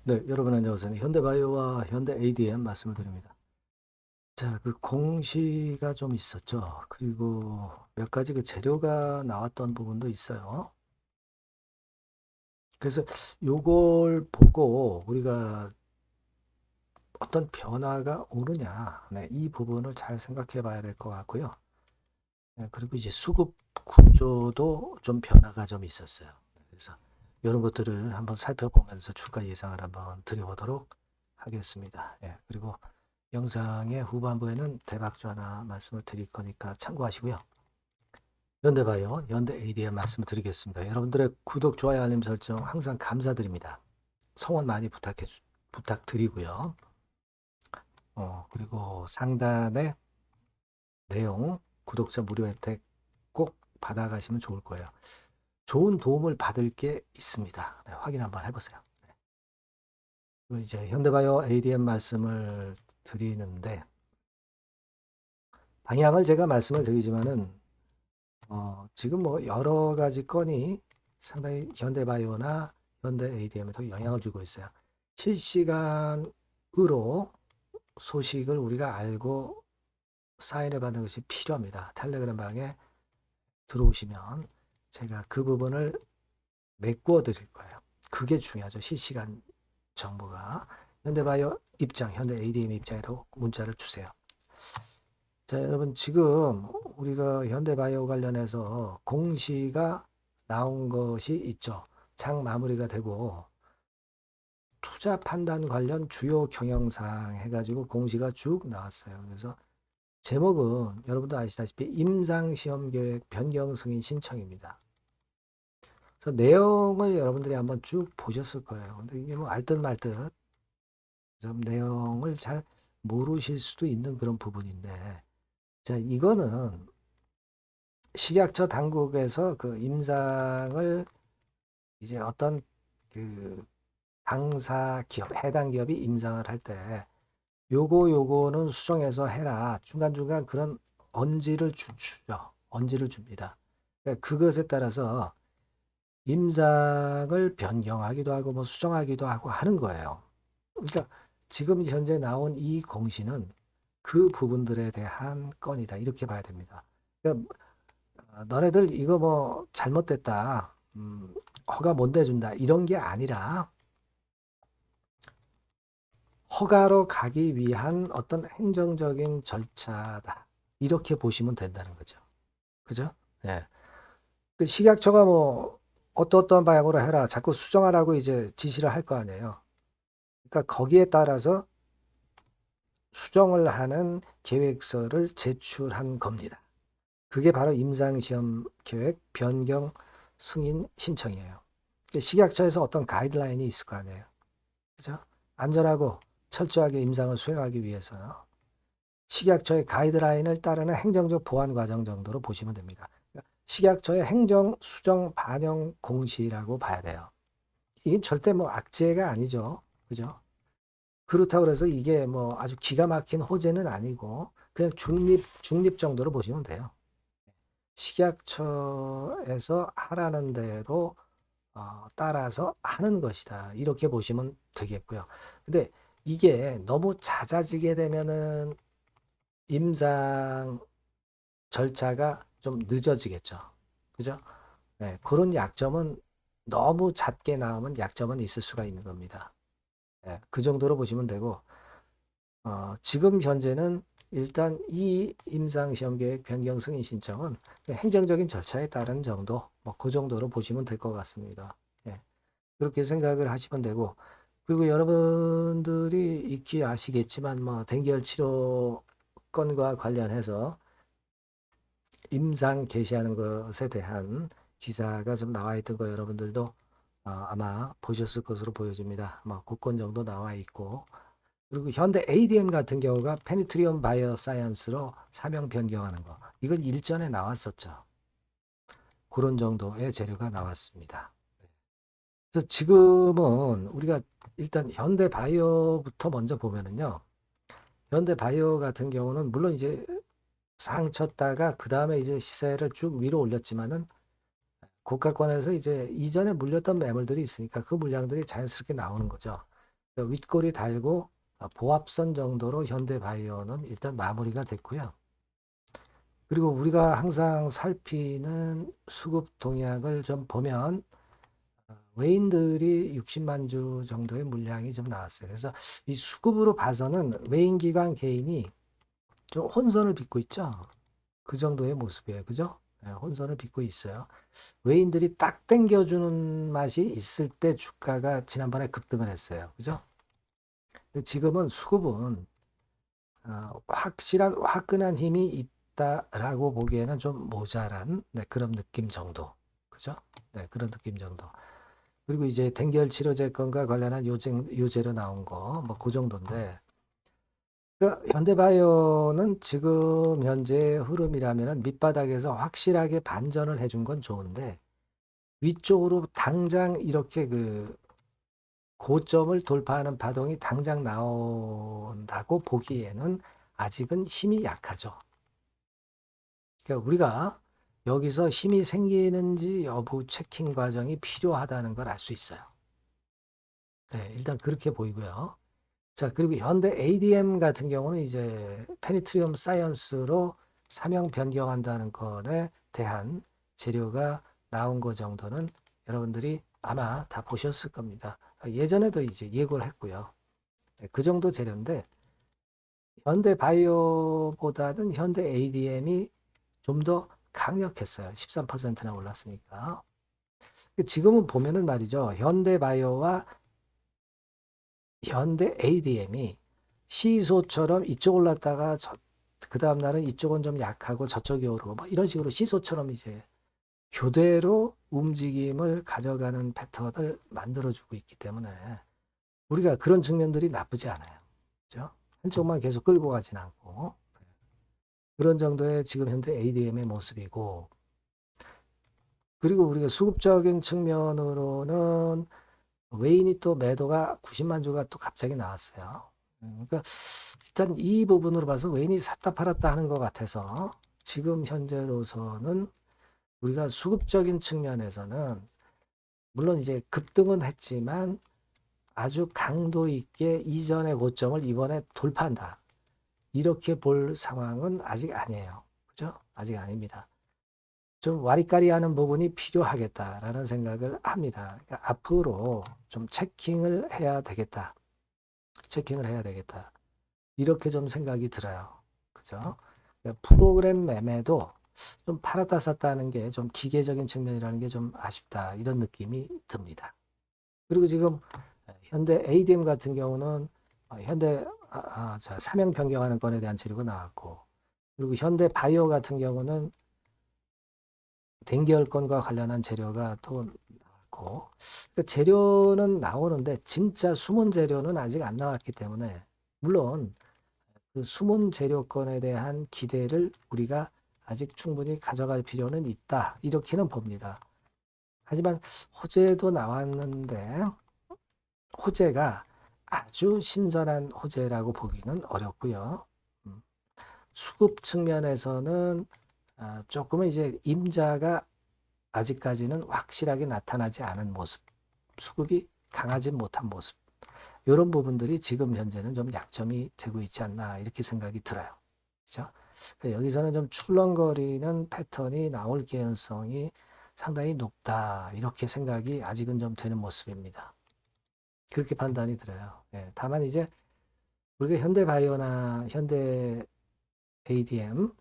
네, 여러분 안녕하세요. 현대바이오와 현대 ADM 말씀을 드립니다. 자, 그 공시가 좀 있었죠. 그리고 몇 가지 그 재료가 나왔던 부분도 있어요. 그래서 요걸 보고 우리가 어떤 변화가 오느냐, 네, 이 부분을 잘 생각해 봐야 될 것 같고요. 네, 그리고 이제 수급 구조도 좀 변화가 좀 있었어요. 그래서 이런 것들을 한번 살펴보면서 주가 예상을 한번 드려보도록 하겠습니다. 예, 그리고 영상의 후반부에는 대박주 하나 말씀을 드릴 거니까 참고하시고요. 현대바이오, 현대 ADM 말씀을 드리겠습니다. 여러분들의 구독, 좋아요, 알림 설정 항상 감사드립니다. 성원 많이 부탁드리고요. 그리고 상단에 내용, 구독자 무료 혜택 꼭 받아가시면 좋을 거예요. 좋은 도움을 받을 게 있습니다. 네, 확인 한번 해보세요. 네. 이제 현대바이오 ADM 말씀을 드리는데 방향을 제가 말씀을 드리지만은 지금 뭐 여러 가지 건이 상당히 현대바이오나 현대 ADM에도 영향을 주고 있어요. 실시간으로 소식을 우리가 알고 사인을 받는 것이 필요합니다. 텔레그램 방에 들어오시면 제가 그 부분을 메꿔 드릴 거예요. 그게 중요하죠. 실시간 정보가. 현대바이오 입장, 현대 ADM 입장으로 문자를 주세요. 자, 여러분 지금 우리가 현대바이오 관련해서 공시가 나온 것이 있죠. 장 마무리가 되고 투자 판단 관련 주요 경영사항 해가지고 공시가 쭉 나왔어요. 그래서 제목은 여러분도 아시다시피 임상시험 계획 변경 승인 신청입니다. 그래서 내용을 여러분들이 한번 쭉 보셨을 거예요. 근데 이게 뭐 알듯 말듯 좀 내용을 잘 모르실 수도 있는 그런 부분인데, 자, 이거는 식약처 당국에서 그 임상을 이제 어떤 그 당사 기업, 해당 기업이 임상을 할 때 요거는 수정해서 해라. 중간중간 그런 주죠. 언지를 줍니다. 그러니까 그것에 따라서 임상을 변경하기도 하고 뭐 수정하기도 하고 하는 거예요. 그러니까 지금 현재 나온 이 공시는 그 부분들에 대한 건이다. 이렇게 봐야 됩니다. 그러니까 너네들 이거 뭐 잘못됐다. 허가 못 내준다. 이런 게 아니라 허가로 가기 위한 어떤 행정적인 절차다. 이렇게 보시면 된다는 거죠. 그죠? 예. 그 식약처가 뭐 어떤 방향으로 해라. 자꾸 수정하라고 이제 지시를 할 거 아니에요. 그러니까 거기에 따라서 수정을 하는 계획서를 제출한 겁니다. 그게 바로 임상시험 계획 변경 승인 신청이에요. 식약처에서 어떤 가이드라인이 있을 거 아니에요. 그죠? 안전하고 철저하게 임상을 수행하기 위해서 식약처의 가이드라인을 따르는 행정적 보완 과정 정도로 보시면 됩니다. 그러니까 식약처의 행정 수정 반영 공시라고 봐야 돼요. 이게 절대 뭐 악재가 아니죠. 그죠? 그렇다고 해서 이게 뭐 아주 기가 막힌 호재는 아니고 그냥 중립 정도로 보시면 돼요. 식약처에서 하라는 대로 따라서 하는 것이다. 이렇게 보시면 되겠고요. 근데 이게 너무 잦아지게 되면은 임상 절차가 좀 늦어지겠죠. 그죠? 네, 그런 약점은 너무 잦게 나오면 약점은 있을 수가 있는 겁니다. 네, 그 정도로 보시면 되고, 지금 현재는 일단 이 임상시험계획 변경 승인 신청은 행정적인 절차에 따른 정도, 뭐 그 정도로 보시면 될 것 같습니다. 예, 그렇게 생각을 하시면 되고, 그리고 여러분들이 익히 아시겠지만, 뭐, dengue 치료 건과 관련해서 임상 개시하는 것에 대한 기사가 좀 나와 있던 거 여러분들도 아마 보셨을 것으로 보여집니다. 뭐, 국권 정도 나와 있고, 그리고 현대 ADM 같은 경우가 페니트리온 바이오 사이언스로 사명 변경하는 거. 이건 일전에 나왔었죠. 그런 정도의 재료가 나왔습니다. 그래서 지금은 우리가 일단 현대 바이오부터 먼저 보면은요. 현대 바이오 같은 경우는 물론 이제 상 쳤다가 그 다음에 이제 시세를 쭉 위로 올렸지만은 고가권에서 이제 이전에 물렸던 매물들이 있으니까 그 물량들이 자연스럽게 나오는 거죠. 윗꼬리 달고 보합선 정도로 현대바이오는 일단 마무리가 됐고요. 그리고 우리가 항상 살피는 수급 동향을 좀 보면 외인들이 60만 주 정도의 물량이 좀 나왔어요. 그래서 이 수급으로 봐서는 외인 기관 개인이 좀 혼선을 빚고 있죠. 그 정도의 모습이에요. 그죠? 네, 혼선을 빚고 있어요. 외인들이 딱 땡겨주는 맛이 있을 때 주가가 지난번에 급등을 했어요. 그죠? 근데 지금은 수급은 확실한 화끈한 힘이 있다라고 보기에는 좀 모자란 그런 느낌 정도. 그죠? 네, 그런 느낌 정도. 그리고 이제 댕결 치료제건과 관련한 요제로 나온 거, 뭐 그 정도인데, 그러니까 현대바이오는 지금 현재 흐름이라면은 밑바닥에서 확실하게 반전을 해준 건 좋은데, 위쪽으로 당장 이렇게 그 고점을 돌파하는 파동이 당장 나온다고 보기에는 아직은 힘이 약하죠. 그러니까 우리가 여기서 힘이 생기는지 여부 체킹 과정이 필요하다는 걸 알 수 있어요. 네, 일단 그렇게 보이고요. 자, 그리고 현대 ADM 같은 경우는 이제 페니트리움 사이언스로 사명 변경한다는 것에 대한 재료가 나온 거 정도는 여러분들이 아마 다 보셨을 겁니다. 예전에도 이제 예고를 했고요. 네, 그 정도 재료인데 현대 바이오보다는 현대 ADM이 좀 더 강력했어요. 13%나 올랐으니까. 지금은 보면은 말이죠. 현대 바이오와 현대 ADM이 시소처럼 이쪽 올랐다가 그 다음 날은 이쪽은 좀 약하고 저쪽이 오르고 뭐 이런 식으로 시소처럼 이제 교대로 움직임을 가져가는 패턴을 만들어주고 있기 때문에 우리가 그런 측면들이 나쁘지 않아요. 그죠? 한쪽만 계속 끌고 가진 않고 그런 정도의 지금 현재 ADM의 모습이고 그리고 우리가 수급적인 측면으로는 외인이 또 매도가 90만 주가 또 갑자기 나왔어요. 그러니까 일단 이 부분으로 봐서 외인이 샀다 팔았다 하는 것 같아서 지금 현재로서는 우리가 수급적인 측면에서는 물론 이제 급등은 했지만 아주 강도 있게 이전의 고점을 이번에 돌파한다. 이렇게 볼 상황은 아직 아니에요. 그죠? 아직 아닙니다. 좀 와리까리하는 부분이 필요하겠다라는 생각을 합니다. 그러니까 앞으로 좀 체킹을 해야 되겠다. 체킹을 해야 되겠다. 이렇게 좀 생각이 들어요. 그죠? 그러니까 프로그램 매매도 좀 팔았다 샀다 하는 게 좀 기계적인 측면이라는 게 좀 아쉽다. 이런 느낌이 듭니다. 그리고 지금 현대 ADM 같은 경우는 현대 사명 변경하는 건에 대한 재료가 나왔고 그리고 현대 바이오 같은 경우는 댕기열건과 관련한 재료가 또 나왔고 그러니까 재료는 나오는데 진짜 숨은 재료는 아직 안 나왔기 때문에 물론 그 숨은 재료권에 대한 기대를 우리가 아직 충분히 가져갈 필요는 있다. 이렇게는 봅니다. 하지만 호재도 나왔는데 호재가 아주 신선한 호재라고 보기는 어렵고요. 수급 측면에서는 조금은 이제 임자가 아직까지는 확실하게 나타나지 않은 모습, 수급이 강하지 못한 모습, 이런 부분들이 지금 현재는 좀 약점이 되고 있지 않나 이렇게 생각이 들어요. 그렇죠? 여기서는 좀 출렁거리는 패턴이 나올 개연성이 상당히 높다 이렇게 생각이 아직은 좀 되는 모습입니다. 그렇게 판단이 들어요. 예, 다만 이제 우리가 현대바이오나 현대 ADM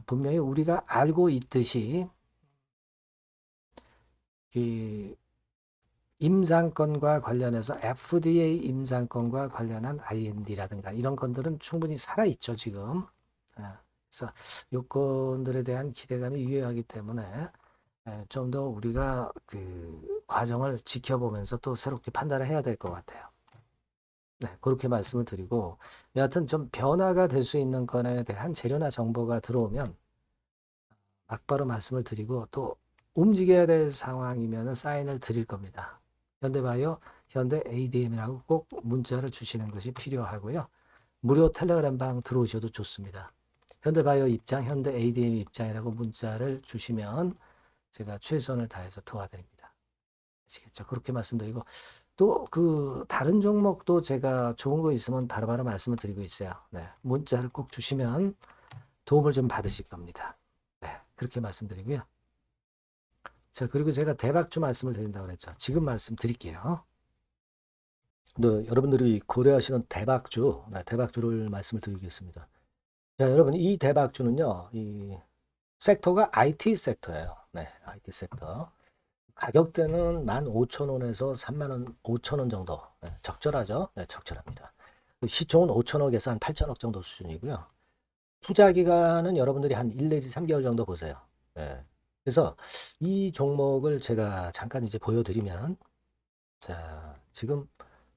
분명히 우리가 알고 있듯이 그 임상권과 관련해서 FDA 임상권과 관련한 IND라든가 이런 건들은 충분히 살아있죠, 지금. 그래서 요건들에 대한 기대감이 유효하기 때문에 좀 더 우리가 그 과정을 지켜보면서 또 새롭게 판단을 해야 될 것 같아요. 네, 그렇게 말씀을 드리고 여하튼 좀 변화가 될 수 있는 건에 대한 재료나 정보가 들어오면 막바로 말씀을 드리고 또 움직여야 될 상황이면 사인을 드릴 겁니다. 현대바이오, 현대 ADM이라고 꼭 문자를 주시는 것이 필요하고요. 무료 텔레그램 방 들어오셔도 좋습니다. 현대바이오 입장, 현대 ADM 입장이라고 문자를 주시면 제가 최선을 다해서 도와드립니다. 아시겠죠? 그렇게 말씀드리고 또 그 다른 종목도 제가 좋은 거 있으면 바로바로 말씀을 드리고 있어요. 네. 문자를 꼭 주시면 도움을 좀 받으실 겁니다. 네. 그렇게 말씀드리고요. 자, 그리고 제가 대박주 말씀을 드린다고 그랬죠. 지금 말씀드릴게요. 네, 여러분들이 고려하시는 대박주, 네, 대박주를 말씀을 드리겠습니다. 자, 여러분, 이 대박주는요, 이 섹터가 IT 섹터예요. 네, IT 섹터. 가격대는 15,000원에서 35,000원 5,000원 정도. 네, 적절하죠? 네, 적절합니다. 시총은 5천억에서 한 8천억 정도 수준이고요. 투자 기간은 여러분들이 한 1 내지 3개월 정도 보세요. 네. 그래서 이 종목을 제가 잠깐 이제 보여드리면, 자, 지금,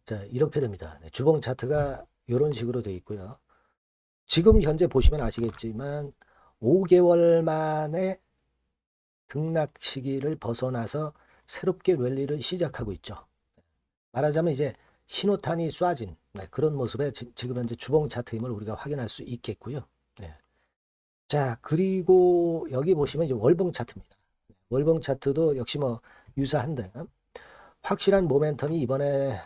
자, 이렇게 됩니다. 네, 주봉 차트가 이런 식으로 되어 있고요. 지금 현재 보시면 아시겠지만, 5개월 만에 등락 시기를 벗어나서 새롭게 랠리를 시작하고 있죠. 말하자면 이제 신호탄이 쏴진 그런 모습의 지금 현재 주봉 차트임을 우리가 확인할 수 있겠고요. 네. 자, 그리고 여기 보시면 이제 월봉 차트입니다. 월봉 차트도 역시 뭐 유사한데 확실한 모멘텀이 이번에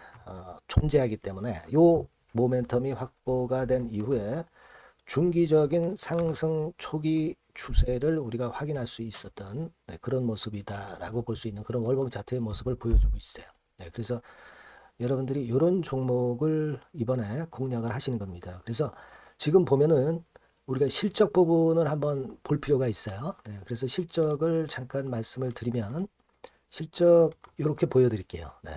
존재하기 때문에 요 모멘텀이 확보가 된 이후에 중기적인 상승 초기 추세를 우리가 확인할 수 있었던 그런 모습이다라고 볼 수 있는 그런 월봉 차트의 모습을 보여주고 있어요. 네, 그래서 여러분들이 이런 종목을 이번에 공략을 하시는 겁니다. 그래서 지금 보면은 우리가 실적 부분을 한번 볼 필요가 있어요. 네, 그래서 실적을 잠깐 말씀을 드리면 실적 이렇게 보여드릴게요. 네.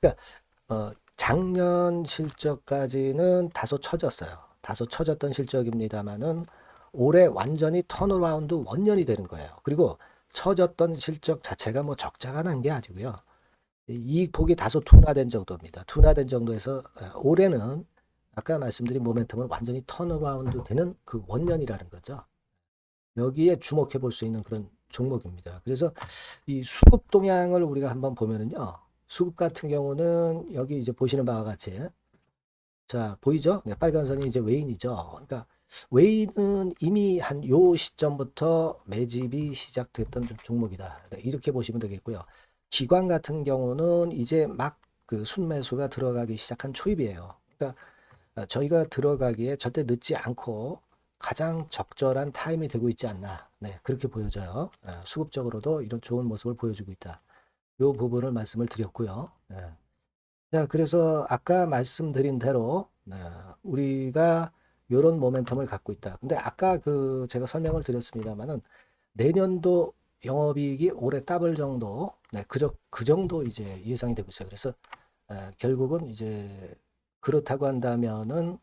그러니까 작년 실적까지는 다소 처졌어요. 다소 처졌던 실적입니다만은 올해 완전히 턴어라운드 원년이 되는 거예요. 그리고 처졌던 실적 자체가 뭐 적자가 난 게 아니고요. 이익 폭이 다소 둔화된 정도입니다. 둔화된 정도에서 올해는 아까 말씀드린 모멘텀은 완전히 턴어라운드 되는 그 원년이라는 거죠. 여기에 주목해 볼 수 있는 그런 종목입니다. 그래서 이 수급 동향을 우리가 한번 보면은요. 수급 같은 경우는 여기 이제 보시는 바와 같이 자, 보이죠? 네, 빨간 선이 이제 웨인이죠. 그러니까 웨인은 이미 한 요 시점부터 매집이 시작됐던 종목이다. 이렇게 보시면 되겠고요. 기관 같은 경우는 이제 막 그 순매수가 들어가기 시작한 초입이에요. 그러니까 저희가 들어가기에 절대 늦지 않고 가장 적절한 타임이 되고 있지 않나. 네, 그렇게 보여져요. 수급적으로도 이런 좋은 모습을 보여주고 있다. 요 부분을 말씀을 드렸고요. 네. 자, 그래서 아까 말씀드린 대로 우리가 이런 모멘텀을 갖고 있다. 근데 아까 그 제가 설명을 드렸습니다만은 내년도 영업이익이 올해 더블 정도, 그 정도 이제 예상이 되고 있어요. 그래서 결국은 이제 그렇다고 한다면은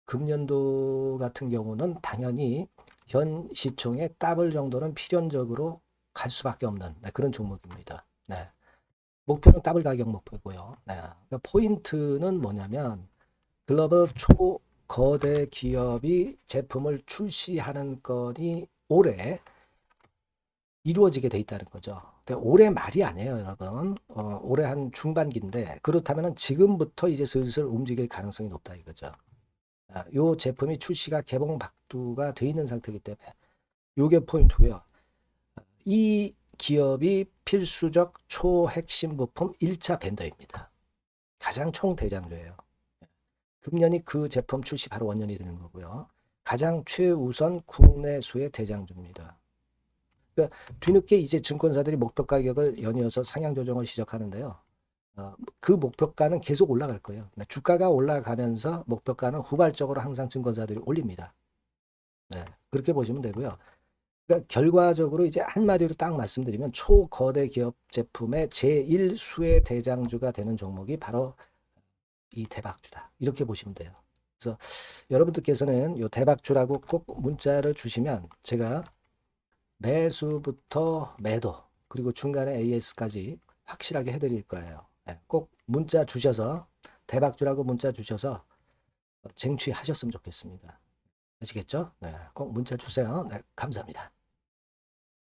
금년도 같은 경우는 당연히 현 시총의 더블 정도는 필연적으로 갈 수밖에 없는 그런 종목입니다. 네. 목표는 더블 가격 목표고요. 네. 그러니까 포인트는 뭐냐면 글로벌 초거대 기업이 제품을 출시하는 건이 올해 이루어지게 돼 있다는 거죠. 근데 올해 말이 아니에요, 여러분. 올해 한 중반기인데 그렇다면 지금부터 이제 슬슬 움직일 가능성이 높다 이거죠. 요 제품이 출시가 개봉 박두가 돼 있는 상태이기 때문에 요게 포인트고요. 이 기업이 필수적 초핵심 부품 1차 벤더입니다. 가장 총대장주예요. 금년이 그 제품 출시 바로 원년이 되는 거고요. 가장 최우선 국내수의 대장주입니다. 그러니까 뒤늦게 이제 증권사들이 목표 가격을 연이어서 상향 조정을 시작하는데요. 그 목표가는 계속 올라갈 거예요. 주가가 올라가면서 목표가는 후발적으로 항상 증권사들이 올립니다. 네, 그렇게 보시면 되고요. 그러니까 결과적으로 이제 한마디로 딱 말씀드리면 초거대 기업 제품의 제1수의 대장주가 되는 종목이 바로 이 대박주다. 이렇게 보시면 돼요. 그래서 여러분들께서는 이 대박주라고 꼭 문자를 주시면 제가 매수부터 매도 그리고 중간에 AS까지 확실하게 해드릴 거예요. 꼭 문자 주셔서 대박주라고 문자 주셔서 쟁취하셨으면 좋겠습니다. 아시겠죠? 네, 꼭 문자 주세요. 네, 감사합니다.